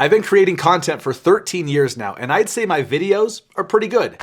I've been creating content for 13 years now, and I'd say my videos are pretty good.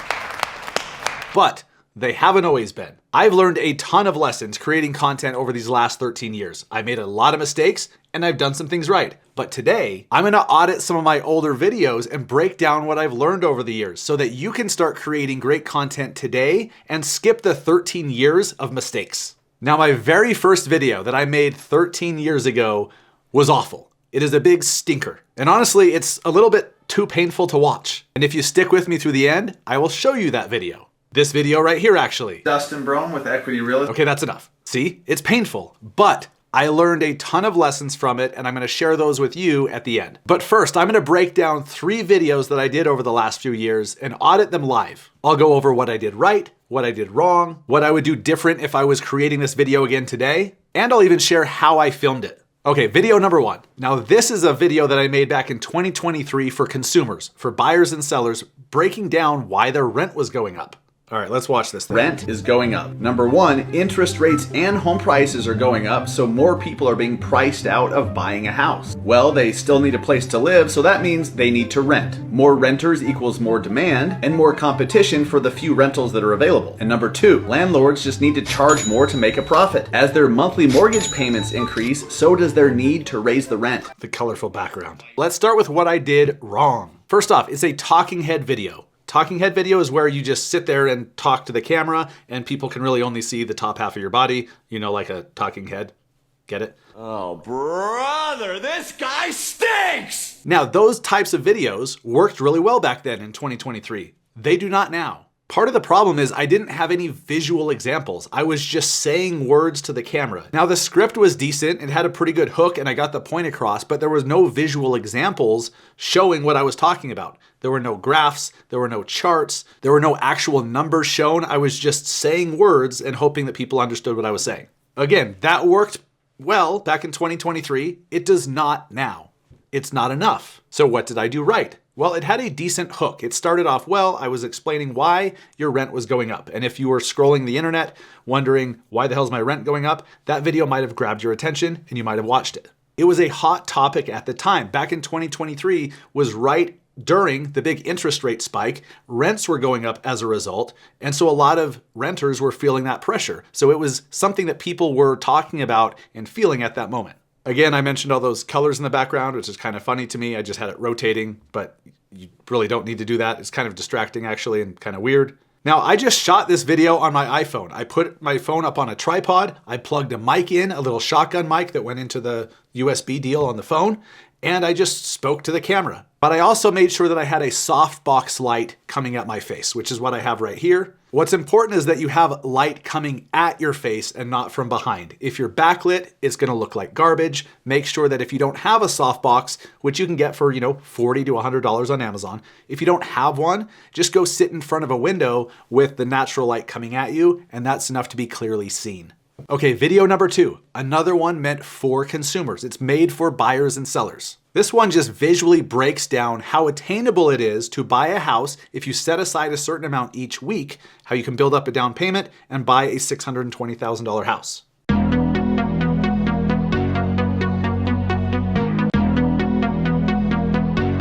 But they haven't always been. I've learned a ton of lessons creating content over these last 13 years. I made a lot of mistakes and I've done some things right. But today, I'm gonna audit some of my older videos and break down what I've learned over the years so that you can start creating great content today and skip the 13 years of mistakes. Now, my very first video that I made 13 years ago was awful. It is a big stinker. And honestly, it's a little bit too painful to watch. And if you stick with me through the end, I will show you that video. This video right here, actually. Dustin Brome with Equity Real Estate. Okay, that's enough. See, it's painful, but I learned a ton of lessons from it and I'm gonna share those with you at the end. But first, I'm gonna break down 3 videos that I did over the last few years and audit them live. I'll go over what I did right, what I did wrong, what I would do different if I was creating this video again today, and I'll even share how I filmed it. Okay, video number 1. Now this is a video that I made back in 2023 for consumers, for buyers and sellers, breaking down why their rent was going up. All right, let's watch this thing. Rent is going up. Number 1, interest rates and home prices are going up, so more people are being priced out of buying a house. Well, they still need a place to live, so that means they need to rent. More renters equals more demand and more competition for the few rentals that are available. And number 2, landlords just need to charge more to make a profit. As their monthly mortgage payments increase, so does their need to raise the rent. The colorful background. Let's start with what I did wrong. First off, it's a talking head video. Talking head video is where you just sit there and talk to the camera and people can really only see the top half of your body, you know, like a talking head. Get it? Oh, brother, this guy stinks! Now, those types of videos worked really well back then in 2023. They do not now. Part of the problem is I didn't have any visual examples. I was just saying words to the camera. Now the script was decent, it had a pretty good hook and I got the point across, but there was no visual examples showing what I was talking about. There were no graphs, there were no charts, there were no actual numbers shown. I was just saying words and hoping that people understood what I was saying. Again, that worked well back in 2023. It does not now. It's not enough. So what did I do right? Well, it had a decent hook. It started off well. I was explaining why your rent was going up. And if you were scrolling the internet wondering why the hell's my rent going up, that video might have grabbed your attention and you might have watched it. It was a hot topic at the time. Back in 2023 was right during the big interest rate spike. Rents were going up as a result. And so a lot of renters were feeling that pressure. So it was something that people were talking about and feeling at that moment. Again, I mentioned all those colors in the background, which is kind of funny to me. I just had it rotating, but you really don't need to do that. It's kind of distracting actually and kind of weird. Now, I just shot this video on my iPhone. I put my phone up on a tripod. I plugged a mic in, a little shotgun mic that went into the USB deal on the phone, and I just spoke to the camera. But I also made sure that I had a softbox light coming at my face, which is what I have right here. What's important is that you have light coming at your face and not from behind. If you're backlit, it's gonna look like garbage. Make sure that if you don't have a softbox, which you can get for, $40 to $100 on Amazon, if you don't have one, just go sit in front of a window with the natural light coming at you, and that's enough to be clearly seen. Okay, video number 2, another one meant for consumers. It's made for buyers and sellers. This one just visually breaks down how attainable it is to buy a house if you set aside a certain amount each week, how you can build up a down payment and buy a $620,000 house.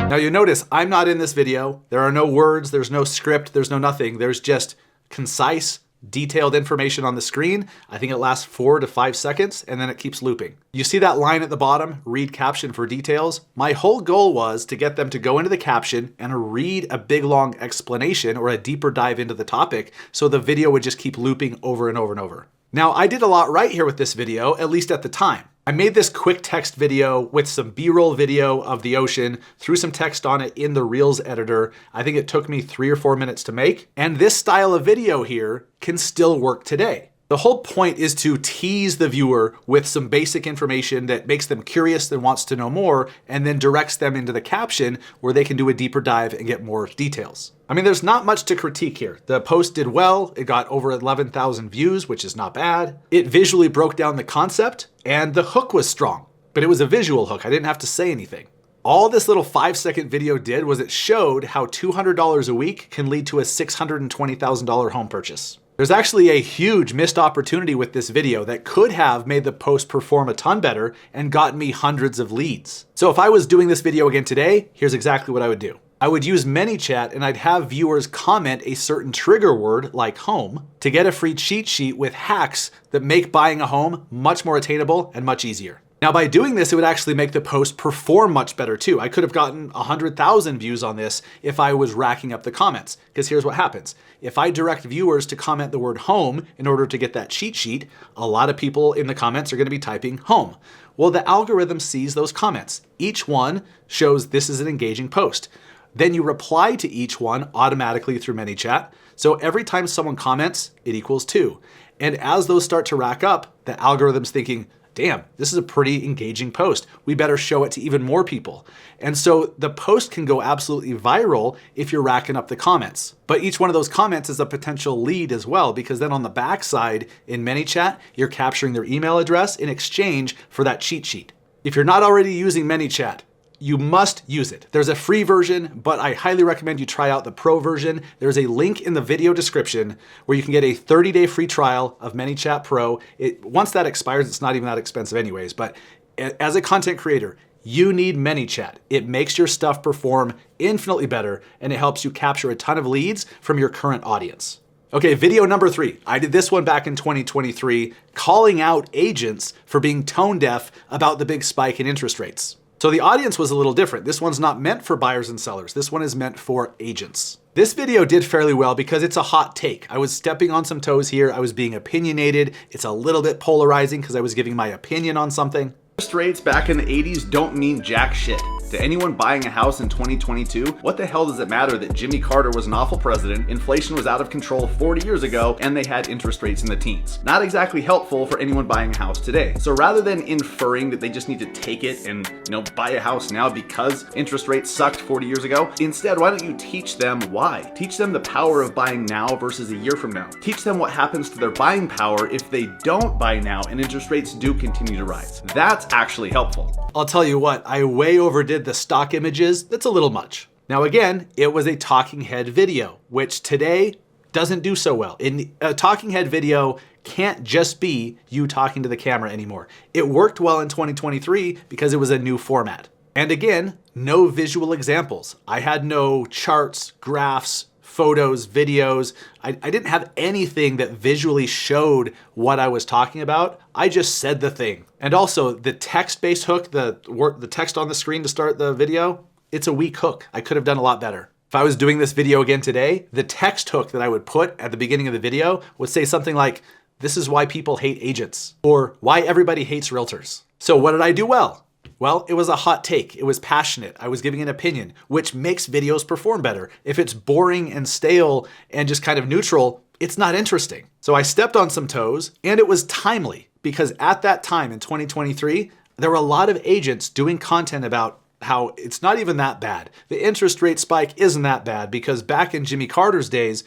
Now you notice I'm not in this video. There are no words, there's no script, there's no nothing. There's just concise, detailed information on the screen. I think it lasts 4 to 5 seconds and then it keeps looping. You see that line at the bottom, read caption for details? My whole goal was to get them to go into the caption and read a big long explanation or a deeper dive into the topic so the video would just keep looping over and over and over. Now I did a lot right here with this video, at least at the time. I made this quick text video with some B-roll video of the ocean, threw some text on it in the Reels editor. I think it took me 3 or 4 minutes to make. And this style of video here can still work today. The whole point is to tease the viewer with some basic information that makes them curious and wants to know more, and then directs them into the caption where they can do a deeper dive and get more details. I mean, there's not much to critique here. The post did well. It got over 11,000 views, which is not bad. It visually broke down the concept and the hook was strong, but it was a visual hook. I didn't have to say anything. All this little 5-second video did was it showed how $200 a week can lead to a $620,000 home purchase. There's actually a huge missed opportunity with this video that could have made the post perform a ton better and gotten me hundreds of leads. So if I was doing this video again today, here's exactly what I would do. I would use ManyChat and I'd have viewers comment a certain trigger word like home to get a free cheat sheet with hacks that make buying a home much more attainable and much easier. Now by doing this, it would actually make the post perform much better too. I could have gotten 100,000 views on this if I was racking up the comments, because here's what happens. If I direct viewers to comment the word home in order to get that cheat sheet, a lot of people in the comments are going to be typing home. Well, the algorithm sees those comments. Each one shows this is an engaging post. Then you reply to each one automatically through ManyChat. So every time someone comments, it equals 2. And as those start to rack up, the algorithm's thinking, damn, this is a pretty engaging post. We better show it to even more people. And so the post can go absolutely viral if you're racking up the comments. But each one of those comments is a potential lead as well, because then on the backside in ManyChat, you're capturing their email address in exchange for that cheat sheet. If you're not already using ManyChat, you must use it. There's a free version, but I highly recommend you try out the pro version. There's a link in the video description where you can get a 30-day free trial of ManyChat Pro. Once that expires, it's not even that expensive anyways, but as a content creator, you need ManyChat. It makes your stuff perform infinitely better, and it helps you capture a ton of leads from your current audience. Okay, video number 3. I did this one back in 2023, calling out agents for being tone deaf about the big spike in interest rates. So the audience was a little different. This one's not meant for buyers and sellers. This one is meant for agents. This video did fairly well because it's a hot take. I was stepping on some toes here. I was being opinionated. It's a little bit polarizing because I was giving my opinion on something. Interest rates back in the 80s don't mean jack shit. To anyone buying a house in 2022, what the hell does it matter that Jimmy Carter was an awful president, inflation was out of control 40 years ago, and they had interest rates in the teens? Not exactly helpful for anyone buying a house today. So rather than inferring that they just need to take it and, buy a house now because interest rates sucked 40 years ago, instead, why don't you teach them why? Teach them the power of buying now versus a year from now. Teach them what happens to their buying power if they don't buy now and interest rates do continue to rise. That's actually helpful. I'll tell you what, I way overdid the stock images. That's a little much. Now again, it was a talking head video, which today doesn't do so well. A talking head video can't just be you talking to the camera anymore. It worked well in 2023 because it was a new format. And again, no visual examples. I had no charts, graphs, photos, videos. I didn't have anything that visually showed what I was talking about. I just said the thing. And also the text-based hook, the text on the screen to start the video, it's a weak hook. I could have done a lot better. If I was doing this video again today, the text hook that I would put at the beginning of the video would say something like, "This is why people hate agents," or "Why everybody hates realtors." So what did I do well? Well, it was a hot take. It was passionate. I was giving an opinion, which makes videos perform better. If it's boring and stale and just kind of neutral, it's not interesting. So I stepped on some toes, and it was timely because at that time in 2023, there were a lot of agents doing content about how it's not even that bad. The interest rate spike isn't that bad because back in Jimmy Carter's days,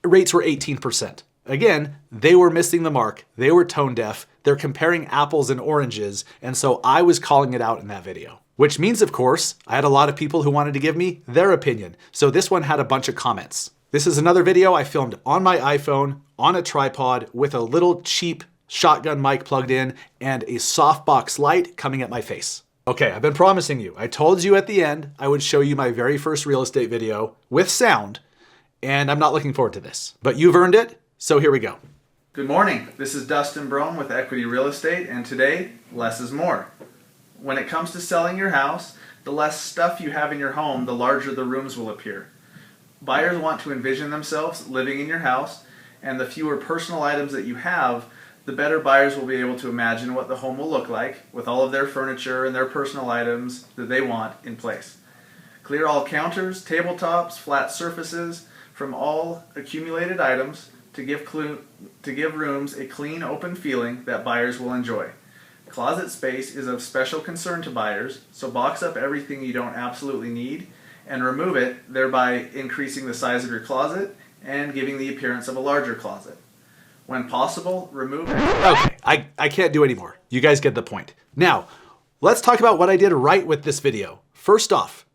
rates were 18%. Again, they were missing the mark. They were tone deaf. They're comparing apples and oranges. And so I was calling it out in that video. Which means, of course, I had a lot of people who wanted to give me their opinion. So this one had a bunch of comments. This is another video I filmed on my iPhone, on a tripod, with a little cheap shotgun mic plugged in and a softbox light coming at my face. Okay, I've been promising you. I told you at the end I would show you my very first real estate video with sound, and I'm not looking forward to this. But you've earned it, so here we go. Good morning. This is Dustin Brome with Equity Real Estate, and today, less is more. When it comes to selling your house, the less stuff you have in your home, the larger the rooms will appear. Buyers want to envision themselves living in your house, and the fewer personal items that you have, the better buyers will be able to imagine what the home will look like with all of their furniture and their personal items that they want in place. Clear all counters, tabletops, flat surfaces from all accumulated items to give rooms a clean, open feeling that buyers will enjoy. Closet space is of special concern to buyers, so box up everything you don't absolutely need and remove it, thereby increasing the size of your closet and giving the appearance of a larger closet. When possible, remove it. Okay, I can't do any more. You guys get the point. Now, let's talk about what I did right with this video. First off,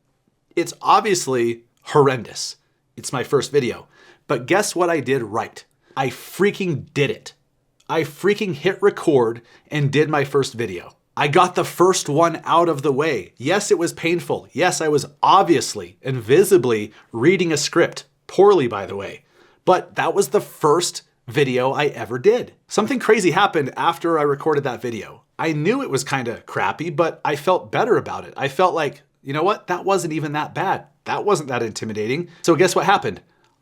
it's obviously horrendous. It's my first video. But guess what I did right? I freaking did it. I freaking hit record and did my first video. I got the first one out of the way. Yes, it was painful. Yes, I was obviously and visibly reading a script, poorly by the way. But that was the first video I ever did. Something crazy happened after I recorded that video. I knew it was kind of crappy, but I felt better about it. I felt like, you know what? That wasn't even that bad. That wasn't that intimidating. So guess what happened?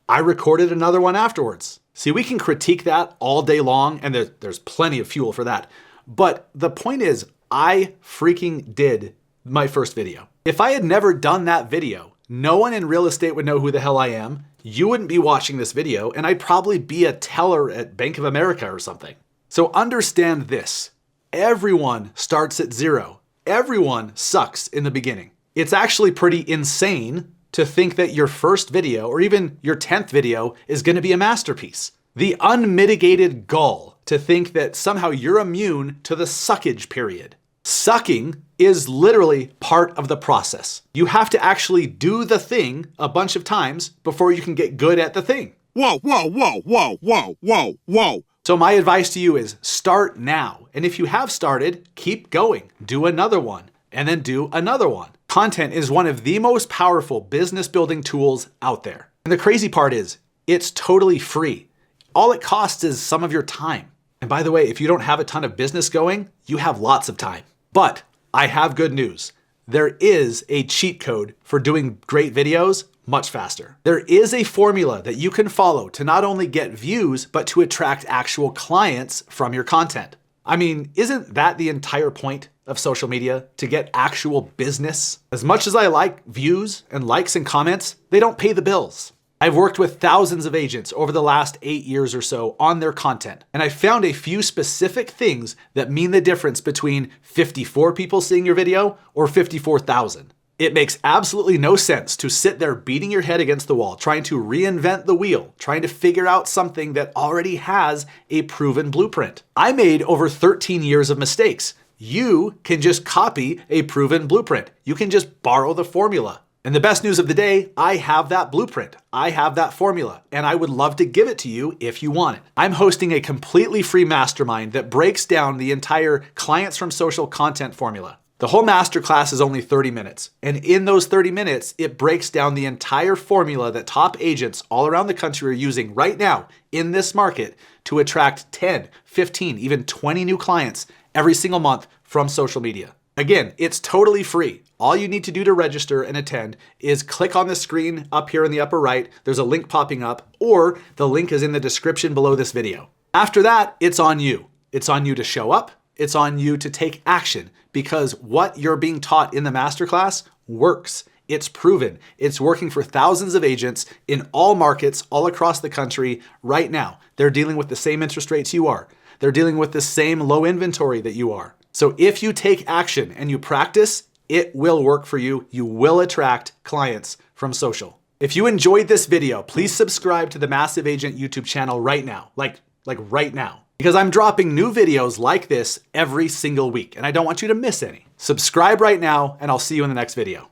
I recorded another one afterwards. See, we can critique that all day long, and there's plenty of fuel for that. But the point is, I freaking did my first video. If I had never done that video, no one in real estate would know who the hell I am. You wouldn't be watching this video, and I'd probably be a teller at Bank of America or something. So understand this. Everyone starts at zero. Everyone sucks in the beginning. It's actually pretty insane to think that your first video or even your 10th video is going to be a masterpiece. The unmitigated gall to think that somehow you're immune to the suckage period. Sucking is literally part of the process. You have to actually do the thing a bunch of times before you can get good at the thing. Whoa, whoa, whoa, whoa, whoa, whoa, whoa. So my advice to you is start now. And if you have started, keep going. Do another one and then do another one. Content is one of the most powerful business building tools out there. And the crazy part is it's totally free. All it costs is some of your time. And by the way, if you don't have a ton of business going, you have lots of time. But I have good news. There is a cheat code for doing great videos much faster. There is a formula that you can follow to not only get views, but to attract actual clients from your content. I mean, isn't that the entire point of social media? To get actual business? As much as I like views and likes and comments, they don't pay the bills. I've worked with thousands of agents over the last 8 years or so on their content, and I found a few specific things that mean the difference between 54 people seeing your video or 54,000. It makes absolutely no sense to sit there beating your head against the wall, trying to reinvent the wheel, trying to figure out something that already has a proven blueprint. I made over 13 years of mistakes. You can just copy a proven blueprint. You can just borrow the formula. And the best news of the day, I have that blueprint. I have that formula, and I would love to give it to you if you want it. I'm hosting a completely free mastermind that breaks down the entire clients from social content formula. The whole masterclass is only 30 minutes. And in those 30 minutes, it breaks down the entire formula that top agents all around the country are using right now in this market to attract 10, 15, even 20 new clients every single month from social media. Again, it's totally free. All you need to do to register and attend is click on the screen up here in the upper right. There's a link popping up, or the link is in the description below this video. After that, it's on you. It's on you to show up. It's on you to take action, because what you're being taught in the masterclass works. It's proven. It's working for thousands of agents in all markets all across the country right now. They're dealing with the same interest rates you are. They're dealing with the same low inventory that you are. So if you take action and you practice, it will work for you. You will attract clients from social. If you enjoyed this video, please subscribe to the Massive Agent YouTube channel right now, like right now, because I'm dropping new videos like this every single week, and I don't want you to miss any. Subscribe right now, and I'll see you in the next video.